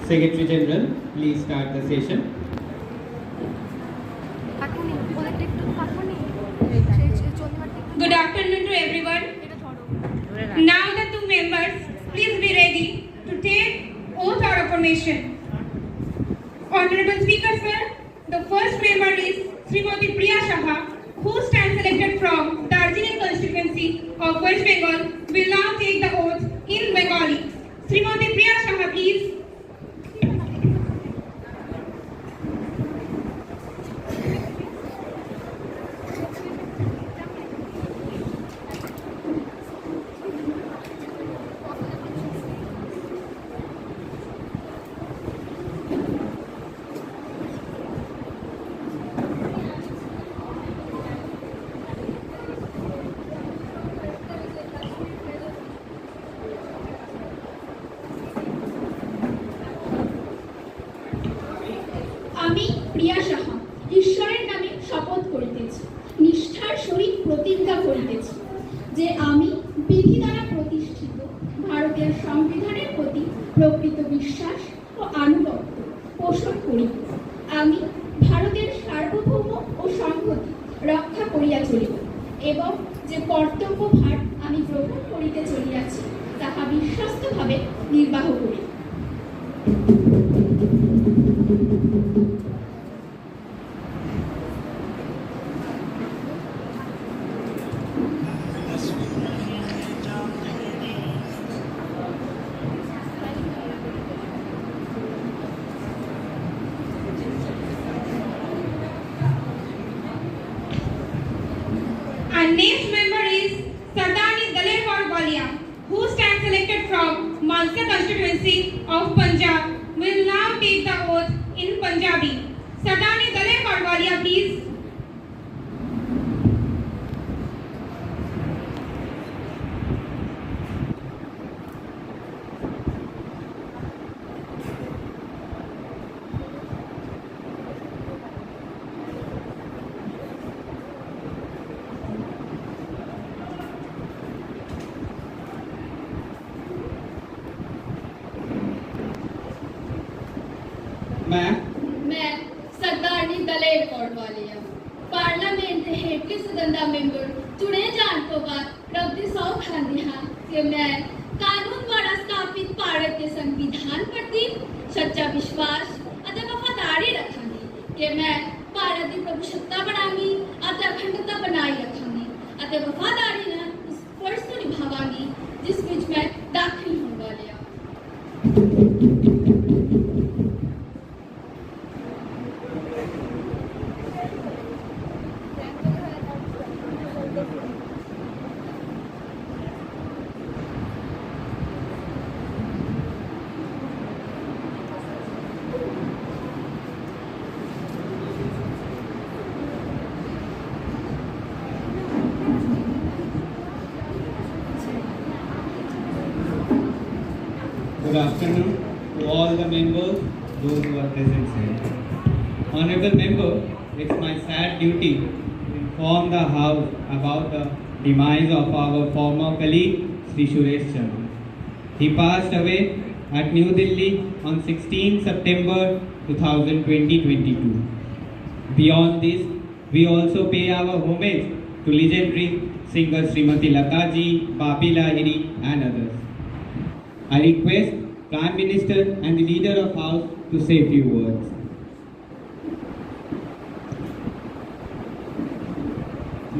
Secretary General, please start the session. Good afternoon to everyone. Now the two members, please be ready to take oath or affirmation. Honorable Speaker Sir, the first member is Srimati Priya Saha, who stands elected from Darjeeling constituency of West Bengal, will now take the oath in Bengali. Srimati Priya Saha, please. আমি প্রিয়া সাহা ঈশ্বরের নামে শপথ করিতেছি, নিষ্ঠার সহিত প্রতিজ্ঞা করিতেছি যে আমি বিধি দ্বারা প্রতিষ্ঠিত ভারতের সংবিধানের প্রতি প্রকৃত বিশ্বাস ও আনুগত্য পোষণ করিব। আমি ভারতের সার্বভৌম ও সংহতি রক্ষা করিয়া চলিব এবং যে কর্তব্য ভার আমি গ্রহণ করিতে চলিয়াছি তাহা বিশ্বস্তভাবে নির্বাহ করিব। Our next member is Sardani Dalewar Walia, who stands elected from Mansa constituency of Punjab, will now take the oath in Punjabi. Sardani Dalewar Walia, please. Ma'am, मैं सरदारनी दलेर कौर वाली ਹਾਂ ਪਾਰਲੀਮੈਂਟ ਦੇ ਹੇਠਲੇ ਸਦਨ ਦਾ ਮੈਂਬਰ ਚੁਣੇ ਜਾਣ ਤੋਂ ਬਾਅਦ ਰੱਬ ਦੀ ਸਹੁੰ ਖਾਂਦੀ ਹਾਂ ਕਿ ਮੈਂ ਕਾਨੂੰਨ ਦੁਆਰਾ ਸਥਾਪਿਤ ਭਾਰਤ ਦੇ ਸੰਵਿਧਾਨ ਪ੍ਰਤੀ ਸੱਚਾ ਵਿਸ਼ਵਾਸ ਅਤੇ ਵਫਾਦਾਰੀ ਰੱਖਾਂਗੀ ਕਿ ਮੈਂ ਭਾਰਤ ਦੀ ਪ੍ਰਭੂਸੱਤਾ ਬਣਾਵਾਂਗੀ ਅਤੇ ਅਖੰਡਤਾ ਬਣਾਈ ਰੱਖਾਂਗੀ ਅਤੇ ਵਫਾਦਾਰੀ ਨਾਲ ਉਸ ਫਰਜ਼ ਨੂੰ ਨਿਭਾਵਾਂਗੀ ਜਿਸ ਵਿੱਚ ਮੈਂ ਦਾਖਲ ਹੋਣ ਵਾਲੀ ਹਾਂ। good afternoon to all the members, those who are present here. Honorable member, it's my sad duty to inform the House about the demise of our former colleague, Sri Suresh Chandra. He passed away at New Delhi on 16 September 2022. Beyond this, we also pay our homage to legendary singer Srimati Lataji, Babi Lahiri and others. I request Prime Minister and the Leader of House to say a few words.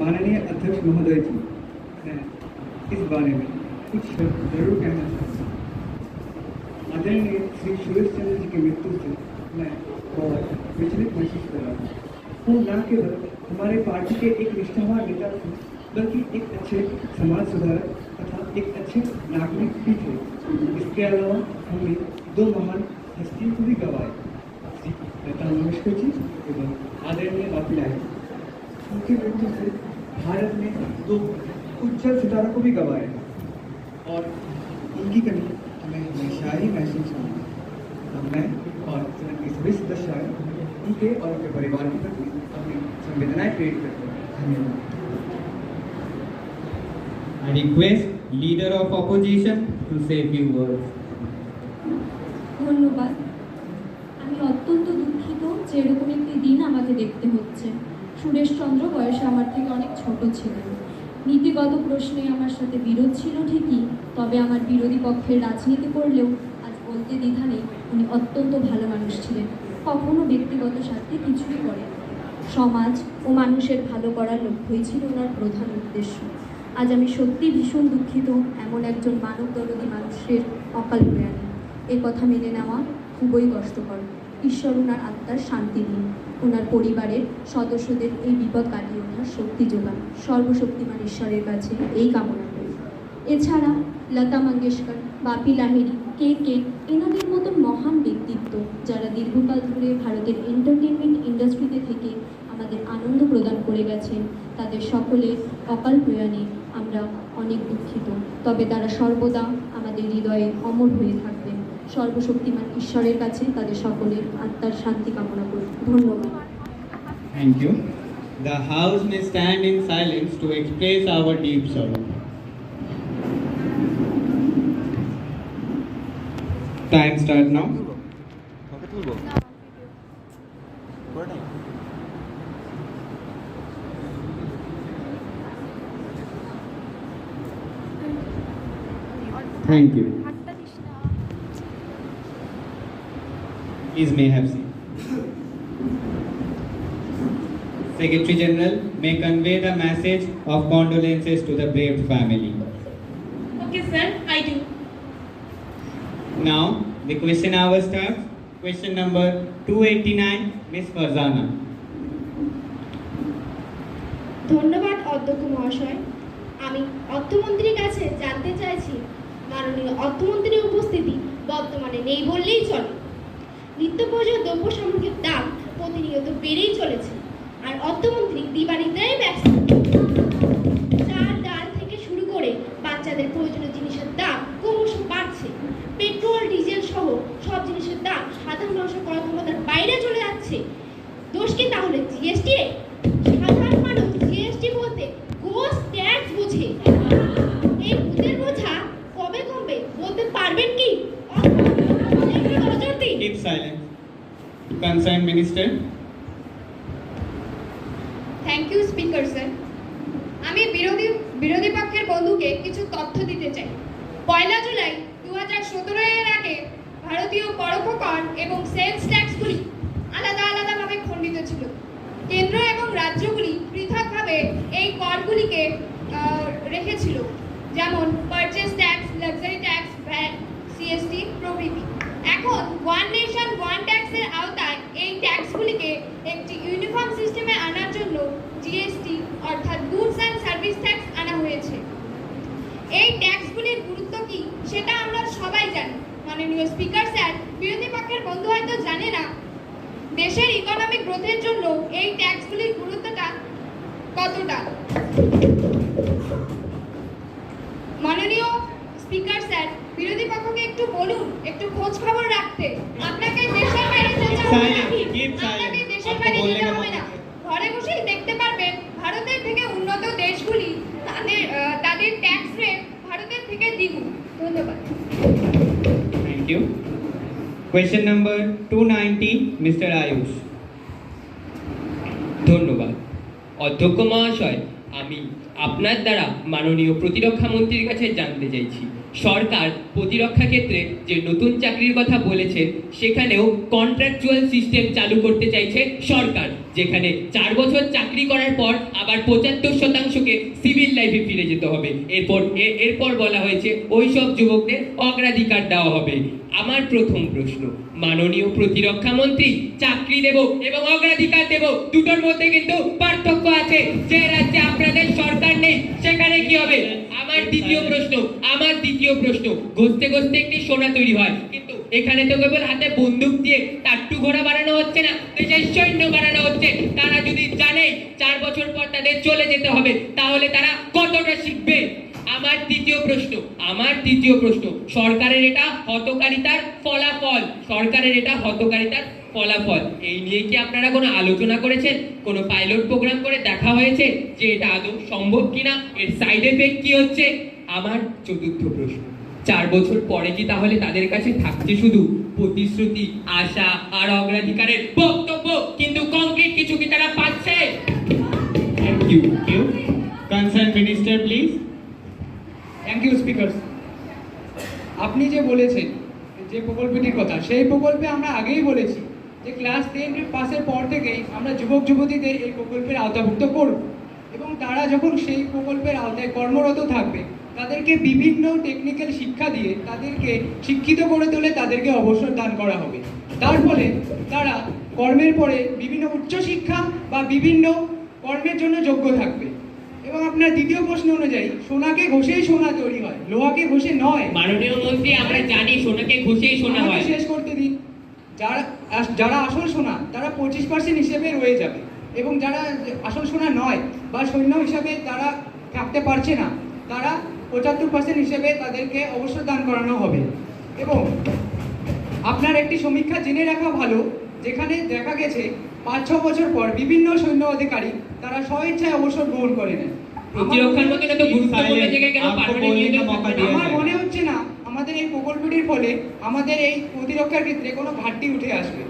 माननीय अध्यक्ष महोदय जी, मैं इस बारे में कुछ शब्द जरूर कहना चाहता हूँ। आदरणीय श्री सुरेश चंद्र जी की मृत्यु से मैं बहुत विचलित महसूस कर रहा हूँ। वो न केवल हमारे पार्टी के एक निष्ठावान नेता थे, बल्कि एक अच्छे समाज सुधारक तथा एक अच्छे नागरिक भी थे। इसके अलावा हमने दो महान हस्तियों को भी गंवाया, श्री लता मंगेशकर जी एवं आदरणीय बापी लाहिरी। उनकी मृत्यु से भारत ने दो उज्जवल सितारों को भी गंवाया और उनकी कमी हमें हमेशा ही महसूस होगी। अब मैं और सदन के सभी सदस्य उनके और उनके परिवार के प्रति अपनी संवेदनाएं प्रेरित करते हैं। धन्यवाद। I request Leader of Opposition to say a few words. ধন্যবাদ। সেরকম একটি দিন আমাকে দেখতে হচ্ছে। সুরেশচন্দ্র বয়সে আমার থেকে অনেক ছোট ছিলেন। নীতিগত প্রশ্নে আমার সাথে বিরোধ ছিল ঠিকই, তবে আমার বিরোধী পক্ষের রাজনীতি করলেও আজ বলতে দ্বিধা নেই উনি অত্যন্ত ভালো মানুষ ছিলেন। কখনো ব্যক্তিগত স্বার্থে কিছুই করেন। সমাজ ও মানুষের ভালো করার লক্ষ্যই ছিল ওনার প্রধান উদ্দেশ্য। আজ আমি সত্যি ভীষণ দুঃখিত এমন একজন মানবদরদী মানুষের অকাল প্রয়াণে। এ কথা মেনে নেওয়া খুবই কষ্টকর। ঈশ্বর ওনার আত্মার শান্তি দিন, ওনার পরিবারের সদস্যদের এই বিপদ কাটিয়ে ওঠার শক্তি যোগান। সর্বশক্তিমান ঈশ্বরের কাছে এই কামনা করি। এছাড়া লতা মঙ্গেশকর, বাপি লাহিড়ী, কে এনাদের মতন মহান ব্যক্তিত্ব যারা দীর্ঘকাল ধরে ভারতের এন্টারটেনমেন্ট ইন্ডাস্ট্রিতে থেকে আমাদের আনন্দ প্রদান করে গেছেন, তাদের সকলের অকাল প্রয়াণে আমরা অনেক দুঃখিত। তবে তারা সর্বদা আমাদের হৃদয়ে অমর হয়ে থাকবেন। সর্বশক্তিমান ঈশ্বরের কাছে তাদের সকলের আত্মার শান্তি কামনা করি। ধন্যবাদ। Thank you. The house may stand in silence to express our deep sorrow. Time start now. Thank you. Please may have seat. Secretary General may convey the message of condolences to the bereaved family. Okay, sir, I do. Now, the question hour starts. Question number 289, Ms. Farzana. ধন্যবাদ অধ্যক্ষ মহাশয়। আমি অর্থমন্ত্রীর কাছে জানতে চাইছি, মাননীয় অর্থমন্ত্রীর উপস্থিতি বর্তমানে নেই বললেই চলে। নিত্য প্রয়োজনীয় দ্রব্য সামগ্রীর দাম প্রতিনিয়ত বেড়েই চলেছে, আর অর্থমন্ত্রী দিবানিদ্রায় ব্যস্ত। চাল ডাল থেকে শুরু করে বাচ্চাদের প্রয়োজনীয় জিনিসের দাম ক্রমশ বাড়ছে। পেট্রোল ডিজেল সহ সব জিনিসের দাম সাধারণ মানুষের ক্রয় ক্ষমতার বাইরে চলে যাচ্ছে। দোষ কি তাহলে জিএসটি? সাধারণ মানুষ জিএসটি বলতে গোস ট্যাক্স বুঝে। এই ভূতের বোঝা কবে কমবে বলতে পারবেন কি? Keep silent. Concerned Minister. Thank you speaker sir. আমি বিরোধী পক্ষের বন্ধুকে কিছু তথ্য দিতে চাই। 1 জুলাই 2017 এর আগে ভারতীয় পরোক্ষ কর এবং সেলস ট্যাক্সগুলি আলাদাভাবে খণ্ডিত ছিল। কেন্দ্র এবং রাজ্যগুলি পৃথকভাবে এই করগুলিকে রেখেছিল, যেমন purchase tax, luxury tax, VAT, CST প্রভৃতি। এখন ওয়ান নেশন ওয়ান ট্যাক্সের আওতায় এই ট্যাক্সগুলিকে একটি ইউনিফর্ম সিস্টেমে আনার জন্য জিএসটি অর্থাৎ গুডস অ্যান্ড সার্ভিস ট্যাক্স আনা হয়েছে। এই ট্যাক্সগুলির গুরুত্ব কি সেটা আমরা সবাই জানি। মাননীয় স্পিকার স্যার, বিরোধী পক্ষের বন্ধু হয়তো জানে না দেশের ইকোনমিক গ্রোথের জন্য এই ট্যাক্সগুলির গুরুত্বটা কতটা। মাননীয় স্পিকার স্যার, বিরোধী পক্ষকে একটু বলুন একটু খোঁজ খবর রাখতে। আপনাকে দেশের বাইরে যেতে হবে না, আপনাকে দেশের বাইরে যেতে হবে না, ঘরে বসেই দেখতে পারবেন ভারতের থেকে উন্নত দেশগুলি তাদের ট্যাক্স রেট ভারতের থেকে দ্বিগুণ। ধন্যবাদ। Thank you. Question number 290, Mr. Ayush. ধন্যবাদ অধ্যক্ষ মহাশয়। আমি আপনার দ্বারা মাননীয় প্রতিরক্ষা মন্ত্রীর কাছে জানতে চাইছি, সরকার প্রতিরক্ষা ক্ষেত্রে যে নতুন চাকরির কথা বলেছেন সেখানেও কন্ট্রাকচুয়াল সিস্টেম চালু করতে চাইছে সরকার, যেখানে 4 বছর চাকরি করার পর আবার 75%কে সিভিল লাইফে ফিরে যেতে হবে। এরপর বলা হয়েছে ওই সব যুবকদের অগ্রাধিকার দেওয়া হবে। আমার প্রথম প্রশ্ন, মাননীয় প্রতিরক্ষা মন্ত্রী, চাকরি দেব এবং অগ্রাধিকার দেব দুটোর মধ্যে কিন্তু পার্থক্য আছে। যে রাজ্যে আপনাদের সরকার নেই সেখানে কি হবে? আমার দ্বিতীয় প্রশ্ন, ঘষতে একটি সোনা তৈরি হয়, কিন্তু এখানে তো কেবল হাতে বন্দুক দিয়ে টাট্টু ঘোড়া বানানো হচ্ছে না, দেশের সৈন্য বানানো হচ্ছে। তারা যদি জানে 4 বছর পর তাদের চলে যেতে হবে, তাহলে তারা কতটা শিখবে? আমার তৃতীয় প্রশ্ন, সরকারের এটা হতকারিতার ফলাফল। এই নিয়ে কি আপনারা কোনো আলোচনা করেছেন? কোনো পাইলট প্রোগ্রাম করে দেখা হয়েছে যে এটা আদৌ সম্ভব কিনা, এর সাইড এফেক্ট কি হচ্ছে? আমার চতুর্থ প্রশ্ন, 4 বছর পরে কি তাহলে তাদের কাছে থাকছে শুধু প্রতিশ্রুতি, আশা আর অগ্রাধিকারের বক্তব্য, কিন্তু কংক্রিট কিছু কি তারা পাচ্ছে? Thank you. Concerned Minister, please. Thank you speaker. আপনি যে বলেছেন যে প্রকল্পটির কথা, সেই প্রকল্পে আমরা আগেই বলেছি যে ক্লাস 10 পাসের পর থেকেই আমরা যুবক যুবতীদের এই প্রকল্পের আওতাভুক্ত করব, এবং তারা যখন সেই প্রকল্পের আওতায় কর্মরত থাকবে তাদেরকে বিভিন্ন টেকনিক্যাল শিক্ষা দিয়ে তাদেরকে শিক্ষিত করে তুলে তাদেরকে অবসর দান করা হবে। তার ফলে তারা কর্মের পরে বিভিন্ন উচ্চশিক্ষা বা বিভিন্ন কর্মের জন্য যোগ্য থাকবে। এবং আপনার দ্বিতীয় প্রশ্ন অনুযায়ী সোনাকে ঘষেই সোনা তৈরি হয়, লোহাকে ঘষে নয়। মাননীয় মন্ত্রী, আমরা জানি সোনাকে ঘষেই সোনা আমাকে হয়। শেষ করতে দিন। যারা আসল সোনা তারা 25% হিসেবে রয়ে যাবে, এবং যারা আসল সোনা নয় বা সৈন্য হিসাবে তারা থাকতে পারছে না, তারা 75% হিসেবে তাদেরকে অবসর দান করানো হবে। এবং আপনার একটি সমীক্ষা জেনে রাখা ভালো, যেখানে দেখা গেছে 5-6 বছর পর বিভিন্ন সৈন্য অধিকারী তারা স্বইচ্ছায় অবসর গ্রহণ করে নেন। প্রতিরক্ষার মতো এত গুরুত্বপূর্ণ জায়গায় কেন পারমানেন্ট নিয়োগ থাকবে না? আমার মনে হচ্ছে না আমাদের এই প্রকল্পটির ফলে আমাদের এই প্রতিরক্ষার ক্ষেত্রে কোনো ঘাটতি উঠে আসবে।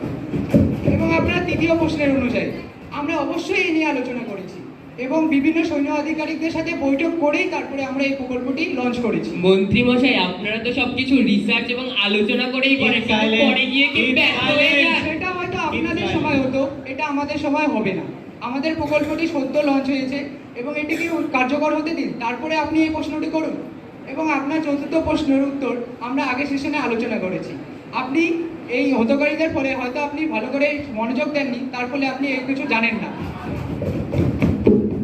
এবং আপনার তৃতীয় প্রশ্নের অনুযায়ী আমরা অবশ্যই এই নিয়ে আলোচনা করেছি, এবং বিভিন্ন সৈন্য আধিকারিকদের সাথে বৈঠক করেই তারপরে আমরা এই প্রকল্পটি লঞ্চ করেছি। মন্ত্রী মশাই, আপনারা তো সবকিছু রিসার্চ এবং আলোচনা করেই করেন, কিন্তু পরে গিয়ে কি ব্যর্থ হয়ে যান? সেটা হয়তো আপনাদের সময় হতো, এটা আমাদের সময় হবে না। আমাদের প্রকল্পটি সদ্য লঞ্চ হয়েছে এবং এটিকে কার্যকর হতে দিন, তারপরে আপনি এই প্রশ্নটি করুন। এবং আপনার চতুর্থ প্রশ্নের উত্তর আমরা আগের সেশনে আলোচনা করেছি। আপনি এই হতকারীদের ফলে হয়তো আপনি ভালো করে মনোযোগ দেননি, তার ফলে আপনি এই কিছু জানেন না।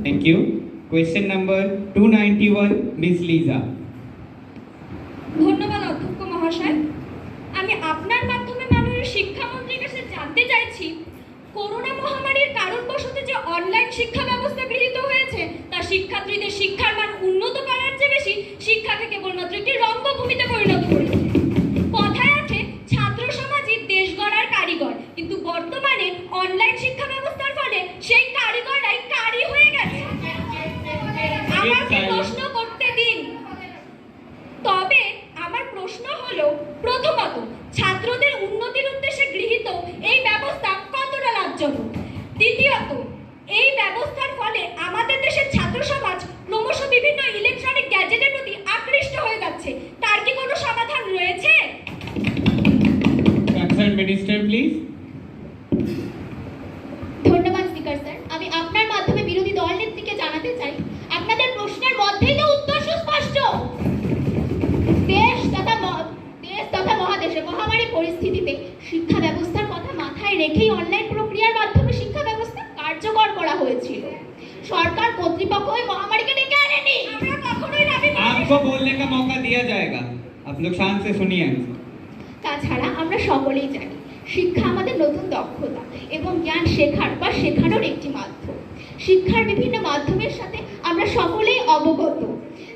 Thank you. Question number 291, Miss Lisa. ধন্যবাদ অধ্যক্ষ মহাশয়। আমি আপনার মাধ্যমে মাননীয় শিক্ষামন্ত্রীর কাছে জানতে চাইছি, করোনা মহামারীর কারণবশত যে অনলাইন শিক্ষা ব্যবস্থা গৃহীত হয়েছে তা শিক্ষার্থীদের শিক্ষার মান উন্নত করার চেয়ে বেশি শিক্ষাকে কেবলমাত্র একটি রঙ্গভূমিতে পরিণত করেছে। কথায় আছে ছাত্র সমাজই দেশ গড়ার কারিগর, কিন্তু বর্তমানে অনলাইন শিক্ষা ব্যবস্থার ফলে সেই কারিগররাই কারি হয়ে গেছে। আমাকে প্রশ্ন করতে দিন। তবে আমার প্রশ্ন হলো, প্রথমত ছাত্রদের উন্নতির উদ্দেশ্যে গৃহীত এই ব্যবস্থা কতটা লাভজনক? দ্বিতীয়ত, এই ব্যবস্থার ফলে আমাদের দেশের ছাত্র সমাজ ক্রমশ বিভিন্ন ইলেকট্রনিক গ্যাজেটের প্রতি আকৃষ্ট হয়ে যাচ্ছে, তার কি কোনো সমাধান রয়েছে? Concerned Minister, please. ধন্যবাদ স্পিকার স্যার। আমি আপনার মাধ্যমে বিরোধী দল নেত্রীকে জানাতে চাই, আপনাদের প্রশ্নের মধ্যেই তো উত্তর সুস্পষ্ট। দেশ তথা মহাদেশে মহামারী পরিস্থিতিতে শিক্ষা ব্যবস্থার কথা মাথায় রেখেই অনলাইন প্রক্রিয়ার মাধ্যমে শিক্ষা ব্যবস্থা কার্যকর করা হয়েছিল। সরকার কর্তৃপক্ষ ওই মহামারীকে ডেকে আনেনি। আমরা কখনোই দাবি করিনি। आपको बोलने का मौका दिया जाएगा, आप लोग शांत से सुनिए। তাছাড়া আমরা সকলেই জানি শিক্ষা আমাদের নতুন দক্ষতা এবং জ্ঞান শেখার বা শেখানোর একটি মাধ্যম। শিক্ষার বিভিন্ন মাধ্যমের সাথে আমরা সকলেই অবগত।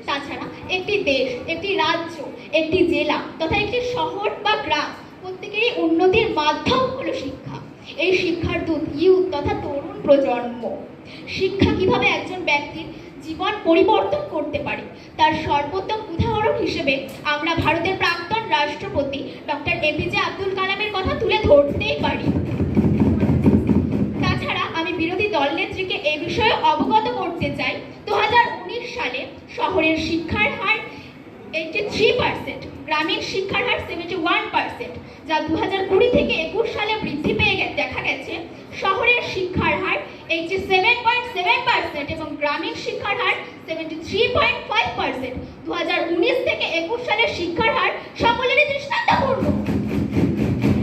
তাছাড়া একটি দেশ, একটি রাজ্য, একটি জেলা তথা একটি শহর বা গ্রাম প্রত্যেকেরই উন্নতির মাধ্যম হলো শিক্ষা। এই শিক্ষার দূত ইউথ তথা তরুণ প্রজন্ম। শিক্ষা কিভাবে একজন ব্যক্তির জীবন পরিবর্তন করতে পারে তার সর্বোত্তম উদাহরণ হিসেবে আমরা ভারতের প্রাক্তন রাষ্ট্রপতি ডক্টর এপিজে আব্দুল কালামের কথা তুলে ধরতেই পারি। তাছাড়া আমি বিরোধী দল নেত্রীকে এই বিষয়ে অবগত করতে চাই, 2019 সালে শহরের শিক্ষার হার 83%, গ্রামীণ শিক্ষার হার 71%, যা 2020 থেকে 21 সালে বৃদ্ধি পেয়ে দেখা গেছে শহরের শিক্ষার হার 87.7% এবং গ্রামীণ শিক্ষার হার 73.5%। 2019 থেকে 21 সালের শিক্ষার হার সকলেরই দৃষ্টান্তপূর্ণ।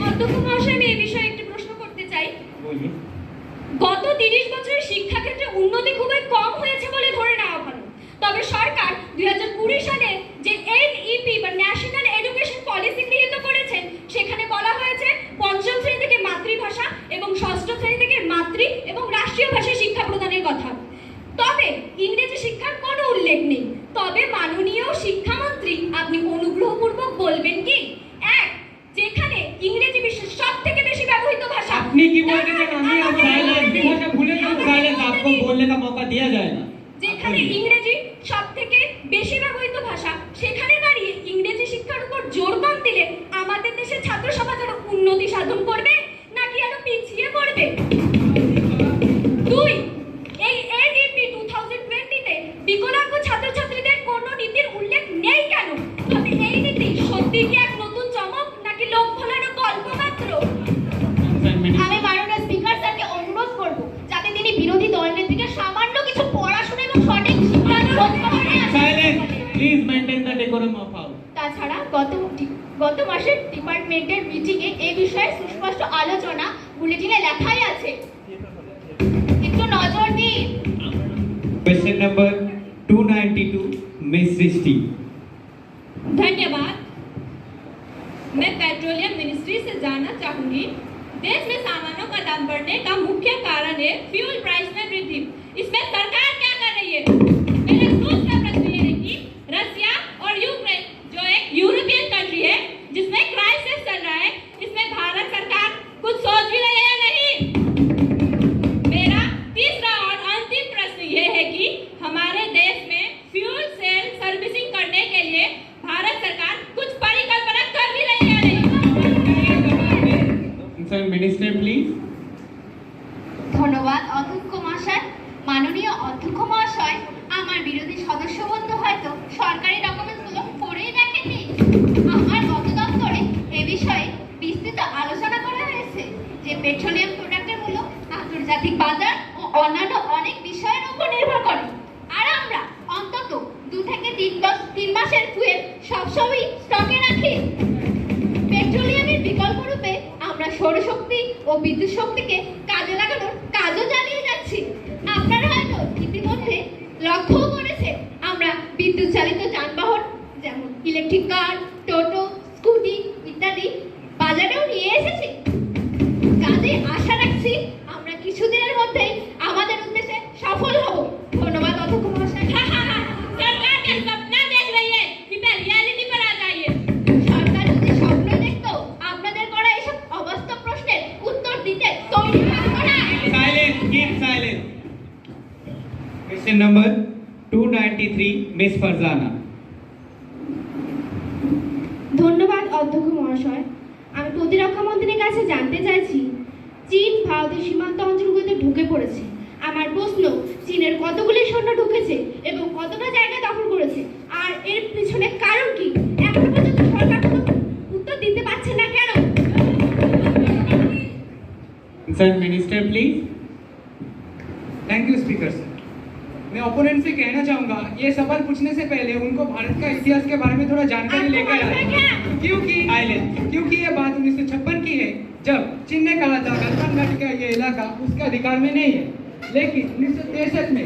অধ্যক্ষ মহাশয়, আমি এই বিষয়ে একটি প্রশ্ন করতে চাই। बोलिए। গত 30 বছরে শিক্ষাক্ষেত্রে উন্নতি খুবই কম হয়েছে বলে ধরে নেওয়া ভালো। তবে সরকার 2020 সালে যে NEP বা ন্যাশনাল এডুকেশন পলিসি গৃহীত করেছেন, সেখানে বলা হয়েছে পঞ্চম শ্রেণী থেকে মাতৃভাষা এবং ষষ্ঠ শ্রেণী থেকে মাতৃ এবং রাষ্ট্রীয় ভাষায় শিক্ষা প্রদানের কথা। তবে ইংরেজি শিক্ষার কোনো উল্লেখ নেই। তবে মাননীয় শিক্ষামন্ত্রী, আপনি অনুগ্রহপূর্বক বলবেন কি, এক, যেখানে ইংরেজি বিশ্বের সবথেকে বেশি ব্যবহৃত ভাষা, আপনি কি বলতে চান? আমি ভাষা ভুলে গেলাম। साइलेंस, आपको बोलने का मौका दिया जाएगा। যেখানে ইংরেজি সবথেকে বেশি ব্যবহৃত ভাষা, সেখানে দাঁড়িয়ে ইংরেজি শিক্ষা Please maintain the decorum of house. তাছাড়া গত মাসের ডিপার্টমেন্টের মিটিংয়ে এই বিষয়ে সুস্পষ্ট আলোচনা বুলেটিনে লেখাই আছে, একটু নজর দিন। Question number 292, Miss Srishti. धन्यवाद। मैं पेट्रोलियम मिनिस्ट्री से जानना चाहूंगी, देश में सामानों का दाम बढ़ने का मुख्य कारण है फ्यूल प्राइस में वृद्धि। इसमें सरकार क्या कर रही है? मेरा दूसरा प्रश्न ये है कि रसिया और यूक्रेन जो एक यूरोपियन कंट्री है जिसमें क्राइसिस चल रहा है, इसमें भारत सरकार कुछ सोच भी रही है या नहीं? मेरा तीसरा और अंतिम प्रश्न ये है कि हमारे देश में फ्यूल सेल सर्विसिंग करने के लिए भारत सरकार कुछ परिकल्पना कर भी रही है या नहीं? Sir, Minister, please. ধন্যবাদ অধ্যক্ষ মহাশয়। মাননীয় অধ্যক্ষ মহাশয়, আমার বিরোধী সদস্য বন্ধু হয়তো সরকারি ডকুমেন্টসগুলো পড়েই দেখেননি। আমার গত দপ্তরে এ বিষয়ে বিস্তৃত আলোচনা করা হয়েছে যে পেট্রোলিয়াম প্রোডাক্টের মূল্য আন্তর্জাতিক বাজার ও অন্যান্য অনেক বিষয়ের উপর নির্ভর করে। আর আমরা অন্তত 2 থেকে 3 মাসের ফুয়েল সবসময় স্টকে রাখি। পেট্রোলিয়ামের বিকল্প রূপে আমরা সৌরশক্তি ও বিদ্যুৎ শক্তিকে কাজে লাগানোর কাজও চালিয়ে যাচ্ছি। আপনারা হয়তো ইতিমধ্যে লক্ষ্য করেছেন আমরা বিদ্যুৎ চালিত যানবাহন যেমন ইলেকট্রিক কার, টোটো, স্কুটি ইত্যাদি বাজারেও নিয়ে এসেছি। কাজে আশা রাখছি আমরা কিছুদিনের মধ্যেই আমাদের উদ্দেশ্যে সফল হব। ধন্যবাদ অধ্যক্ষ মহাশয়। सरकार क्या सपना देख रही है? कृपया रियलिटी पर आ जाइए। সরকার যদি স্বপ্ন দেখতো আপনাদের করা এসব অবাস্তব প্রশ্নের উত্তর দিতে তৈরি থাকতো না। Silence, keep silence. Question number 293, Miss Farzana. ধন্যবাদ অধ্যক্ষ মহাশয়। আমি প্রতিরক্ষা মন্ত্রীর কাছে জানতে চাইছি, চীন ভারতের সীমান্ত অঞ্চলগুলিতে ঢুকে পড়েছে। আমার প্রশ্ন, চীনের কতগুলি সৈন্য ঢুকেছে এবং কতটা জায়গা দখল করেছে, আর এর পিছনে কারণ কি? এখনো পর্যন্ত সরকার কোনো উত্তর দিতে পারছে না কেন? Sir, Minister, please. Thank you speaker sir. मैं ओपोनेंट से कहना चाहूँगा, ये सवाल पूछने से पहले उनको भारत का इतिहास के बारे में थोड़ा जानकारी आपको लेकर मालूम है क्या? क्योंकि ये बात 1956 की है, जब चीन ने कहा था गलवान घाटी का ये इलाका उसके अधिकार में नहीं है। लेकिन 1963 में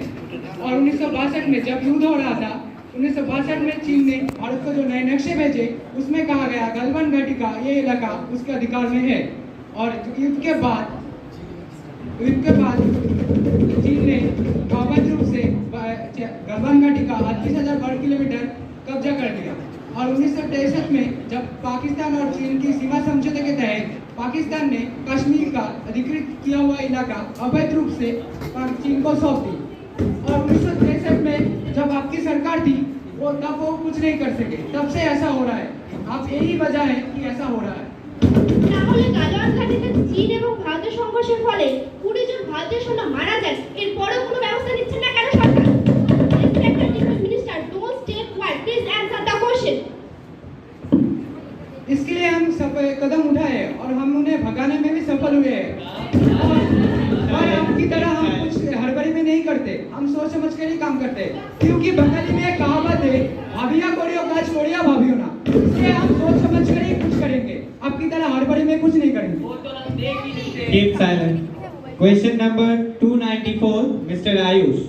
और 1962 में जब युद्ध हो रहा था, 1962 में चीन ने भारत को जो नए नक्शे भेजे उसमें कहा गया गलवान घाटी का ये इलाका उसके अधिकार में है। और युद्ध के बाद चीन ने अवैध रूप से गलवान घाटी का 38,000 वर्ग किलोमीटर कब्जा कर लिया। और 1963 में जब पाकिस्तान और चीन की सीमा समझौते के तहत पाकिस्तान ने कश्मीर का अधिकृत किया हुआ इलाका अवैध रूप से चीन को सौंप दी। और 1963 में जब आपकी सरकार थी तब वो कुछ नहीं कर सके, तब से ऐसा हो रहा है। आप यही वजह है कि ऐसा हो रहा है। তাহলে গালওয়ান ঘাটিতে চীন এবং ভারতের সংঘর্ষের ফলে 20 জন ভারতীয় সৈন্য মারা যায়, এরপরেও কোনো ব্যবস্থা নিচ্ছে না কেন সরকার? Respected Defense Minister, don't stay quiet. Please answer the question. इसके लिए हम कदम उठाए और हम उन्हें भगाने में भी सफल हुए हैं। और आपकी तरह हम कुछ हड़बड़ी में नहीं करते, हम सोच समझ कर ही काम करते हैं। क्योंकि बंगाली में एक कहावत है, भाभिया कोड़ियो का छोड़िया भाभियो ना। इसलिए हम सोच समझ कर ही कुछ करेंगे, आपकी तरह हड़बड़ी में कुछ नहीं करेंगे। Keep silent. Question number 294, Mr. Ayush.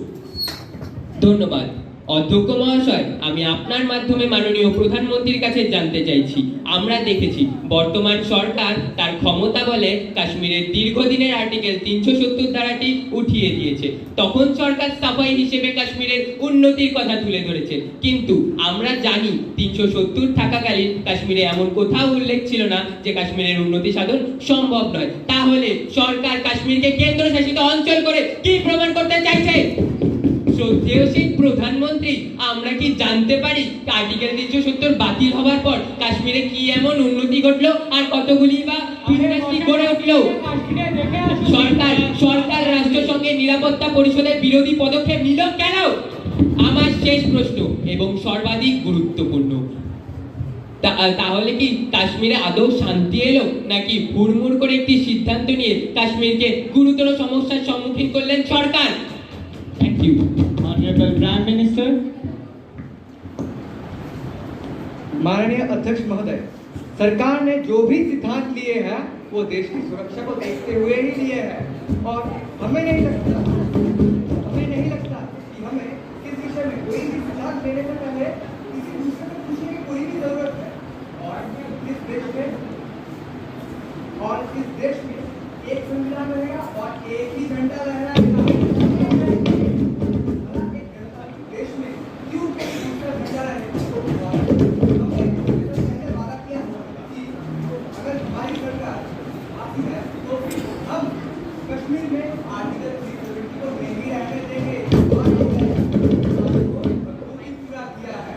ধন্যবাদ অধ্যক্ষ মহাশয়, আমি আপনার মাধ্যমে মাননীয় প্রধানমন্ত্রীর কাছে জানতে চাইছি, আমরা দেখেছি বর্তমান সরকার তার ক্ষমতা বলে কাশ্মীরের দীর্ঘদিনের আর্টিকেল 370 ধারাটি উঠিয়ে দিয়েছে। তখন সরকার সাফাই হিসেবে কাশ্মীরের উন্নতির কথা তুলে ধরেছে, কিন্তু আমরা জানি 370 থাকাকালীন কাশ্মীরে এমন কোথাও উল্লেখ ছিল না যে কাশ্মীরের উন্নতি সাধন সম্ভব নয়। তাহলে সরকার কাশ্মীরকে কেন্দ্রশাসিত অঞ্চল করে কি প্রমাণ করতে চাইছে? শ্রদ্ধেয় প্রধানমন্ত্রী, আমরা কি জানতে পারি আর্টিকেল 370 বাতিল হওয়ার পর কাশ্মীরে কি এমন উন্নতি ঘটলো আর কতগুলি বা ইন্ডাস্ট্রি গড়ে উঠলো? সরকার রাষ্ট্রসংঘের নিরাপত্তা পরিষদের বিরোধী পদক্ষেপ নিল কেন? আমার শেষ প্রশ্ন এবং সর্বাধিক গুরুত্বপূর্ণ, তাহলে কি কাশ্মীরে আদৌ শান্তি এলো, নাকি হুড়মুড় করে একটি সিদ্ধান্ত নিয়ে কাশ্মীরকে গুরুতর সমস্যার সম্মুখীন করলেন সরকার? Thank you. Honorable Prime Minister. माननीय अध्यक्ष महोदय, सरकार ने जो भी सिद्धांत लिए हैं वो देश की सुरक्षा को देखते हुए ही लिए हैं और हमें नहीं लगता कि हमें इस विषय में कोई भी सिद्धांत लेने से पहले किसी दूसरे को पूछने की कोई भी जरूरत है। और इस देश में एक संविधान रहेगा और एक ही झंडा लहराएगा। देश में क्यों दूसरा झंडा रहेगा? अगर हमारी सरकार आती है तो फिर हम कश्मीर में आर्टिकल 370 को नहीं रहने देंगे और पूरा किया है।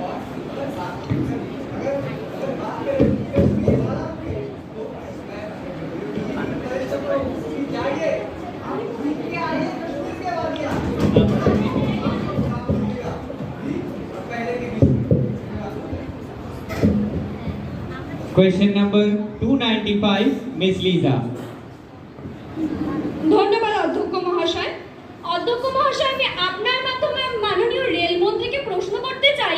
और अगर बात करें कश्मीर हालात की तो इसमें जाइए आप घूम के आइए कश्मीर के वादियां पहले के Question number 295, Miss Lisa. ধন্যবাদ অধ্যক্ষ মহাশয়। অধ্যক্ষ মহাশয়, আমি আপনার মাধ্যমে মাননীয় রেলমন্ত্রীকে প্রশ্ন করতে চাই,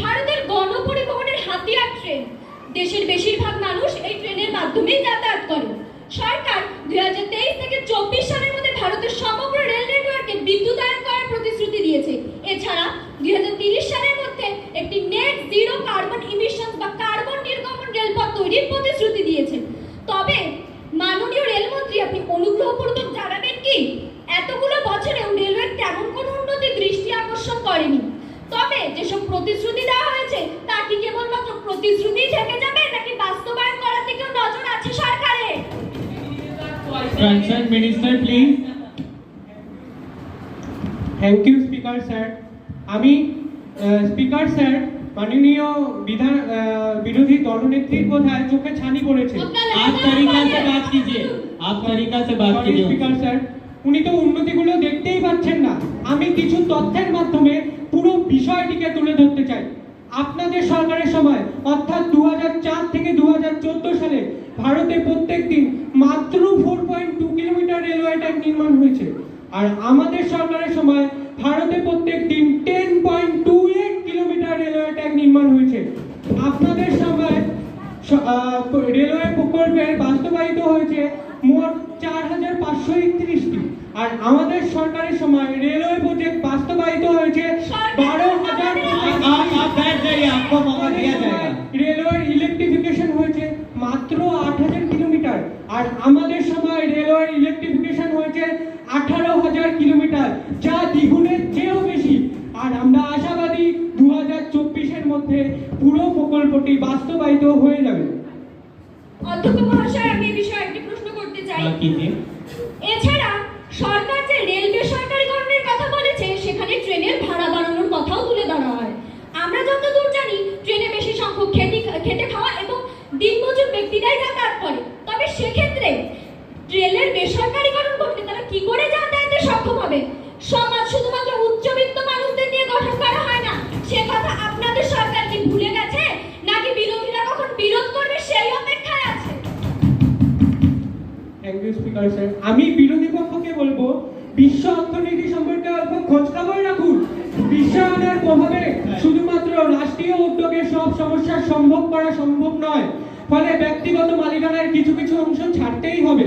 ভারতের গণপরিবহনের হাতিয়ার ট্রেন, দেশের বেশিরভাগ মানুষ এই ট্রেনের মাধ্যমেই যাতায়াত করে। সরকার 2023 থেকে 24 সালের মধ্যে ভারতের সমগ্র রেল নেটওয়ার্কে বিদ্যুতায়ন করার প্রতিশ্রুতি দিয়েছে। এছাড়া 2030 সালের মধ্যে একটি নেট জিরো কার্বন ইমিশন বা কার্বন নির্গমন রেলপথ তৈরির প্রতিশ্রুতি দিয়েছে। তবে মাননীয় রেলমন্ত্রী, আপনি অনুগ্রহপূর্বক জানাবেন কি এতগুলো বছরেও রেলওয়ে তেমন কোনো উন্নতির দৃষ্টি আকর্ষণ করেনি? তবে যেসব প্রতিশ্রুতি দেওয়া হয়েছে তা কি কেবলমাত্র প্রতিশ্রুতিই থেকে যাবে নাকি বাস্তবায়ন করার দিকেও নজর আছে সরকারের? Concerned Minister, please. Thank you speaker sir. আমি স্পিকার স্যার, মাননীয় বিরোধী দলনেত্রীর কথায় চোখে ছানি পড়েছে। आप तरीका से बात कीजिए, आप तरीका से बात कीजिए। স্পিকার স্যার, উনি তো উন্নতিগুলো দেখতেই পাচ্ছেন না। আমি কিছু তথ্যের মাধ্যমে পুরো বিষয়টিকে তুলে ধরতে চাই। আপনাদের সরকারের সময় অর্থাৎ 2004 থেকে 2014 সালে ভারতে প্রত্যেক দিন মাত্র 4.2 কিলোমিটার রেলওয়ে ট্র্যাক নির্মাণ হয়েছে। আর আমাদের সরকারের সময় ভারতে প্রত্যেক দিন 10.28 কিলোমিটার রেলওয়ে ট্র্যাক নির্মাণ হয়েছে। আপনাদের সময় রেলওয়ে প্রকল্পের বাস্তবায়িত হয়েছে মোট 4531টি, আর আমাদের সরকারের সময় রেলওয়ে প্রজেক্ট বাস্তবায়িত হয়েছে 12,000। आप बैठ जाइए, आपको मौका दिया जाएगा। রেলওয়ে ইলেকট্রিফিকেশন হয়েছে মাত্র 8,000 কিলোমিটার, আর আমাদের সময় রেলওয়ে ইলেকট্রিফিকেশন হয়েছে 18,000 কিলোমিটার, যা দ্বিগুণের চেয়েও বেশি। আর আমরা আশাবাদী 2024-এর মধ্যে পুরো প্রকল্পটি বাস্তবায়িত হয়ে যাবে। অধ্যক্ষ মহাশয়, আমি এই বিষয়ে একটি প্রশ্ন করতে চাই। हाँ, कीजिए। এছাড়া সরকার যে রেল বেসরকারীকরণের কথা বলেছে, সেখানে ট্রেনের ভাড়া বাড়ানোর কথাও তুলে ধরা হয়। আমরা যতদূর জানি ট্রেনে বেশি সংখ্যক খেটে খাওয়া এবং দিনমজুর ব্যক্তিরাই যাতায়াত করে। তবে সেক্ষেত্রে রেলের বেসরকারীকরণ করতে তারা কি করে যাতায়াতে সক্ষম হবে? সমাজ শুধুমাত্র উচ্চবিত্ত মানুষদের নিয়ে গঠন করা হয় না, সে কথা আপনাদের সরকার কি ভুলে গেছে নাকি বিরোধীরা কখন বিরোধ করবে সেই অপেক্ষায় আছে? Thank you speaker sir. আমি বিরোধী পক্ষকে বলবো, বিশ্ব অর্থনীতি সম্পর্কে অল্প খোঁজ খবর রাখুন। বিশ্বায়নের প্রভাবে শুধুমাত্র রাষ্ট্রীয় উদ্যোগে সব সমস্যা করা সম্ভব নয়, ফলে ব্যক্তিগত মালিকানার কিছু কিছু অংশ ছাড়তেই হবে।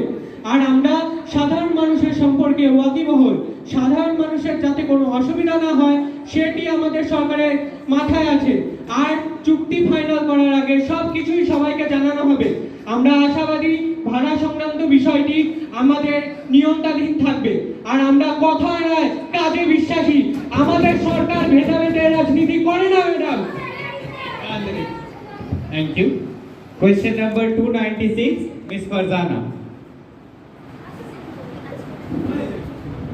আর আমরা সাধারণ মানুষের সম্পর্কে ওয়াকিবহল, সাধারণ মানুষের যাতে কোনো অসুবিধা না হয় সেটি আমাদের সরকারের মাথায় আছে। আর চুক্তি ফাইনাল করার আগে সব কিছুই সবাইকে জানানো হবে। আমরা আশাবাদী ভাড়া সংক্রান্ত বিষয়টি আমাদের নিয়ন্ত্রণাধীন থাকবে। আর আমরা কথা নয় কাজে বিশ্বাসী। আমাদের সরকার ভেদাভেদের রাজনীতি করে না madam. Thank you. Question number 296, Miss Farzana.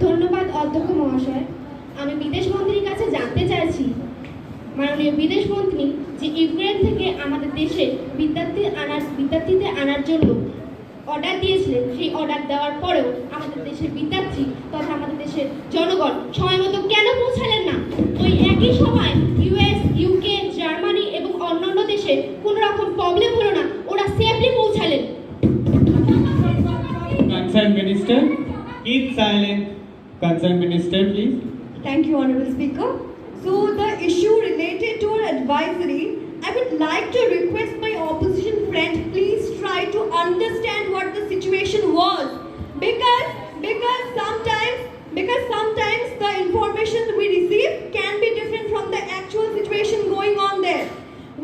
ধন্যবাদ অধ্যক্ষ মহাশয়। আমি বিদেশ মন্ত্রীর কাছে জানতে চাইছি, মাননীয় বিদেশ মন্ত্রী যে ইউক্রেন থেকে আমাদের দেশে বিদ্যার্থীদের আনার জন্য অর্ডার দিয়েছিলেন, সেই অর্ডার দেওয়ার পরেও আমাদের দেশের বিদ্যার্থী তথা আমাদের দেশের জনগণ সময় মতো কেন পৌঁছালেন না? ওই একই সময় ইউএস, ইউকে, জার্মানি এবং অন্যান্য দেশে কোনো রকম প্রবলেম হলো না, ওরা সেফলি পৌঁছালেন। Concerned Minister, keep silent. Concerned Minister, please. Thank you, Honorable Speaker. So the issue related to an advisory I would like to request my opposition friend, please try to understand what the situation was. Because sometimes the information we receive can be different from the actual situation going on there.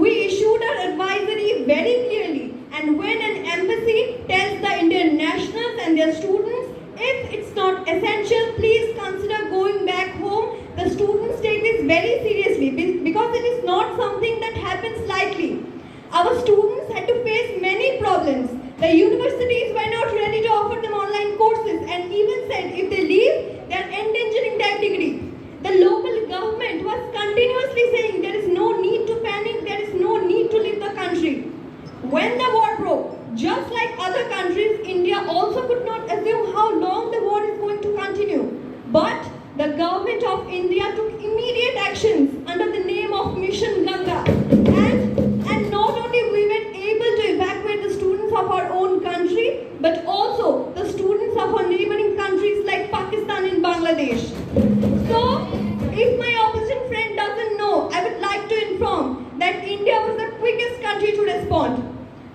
We issued our advisory very clearly, and when an embassy tells the Indian nationals and their students, if it's not essential, please consider going back home. The students take this very seriously because it is not something that happens lightly. Our students had to face many problems. The universities were not ready to offer them online courses and even said if they leave, they are endangering their degree. The local government was continuously saying there is no need to panic, there is no need to leave the country. When the war broke, just like other countries, India also could not assume how long the war is going to continue. But the government of India took immediate actions under the name of Mission Ganga. And not only we were able to evacuate the students of our own country, but also the students of our neighboring countries like Pakistan and Bangladesh. So, if my opposition friend doesn't know, I would like to inform that India was the quickest country to respond.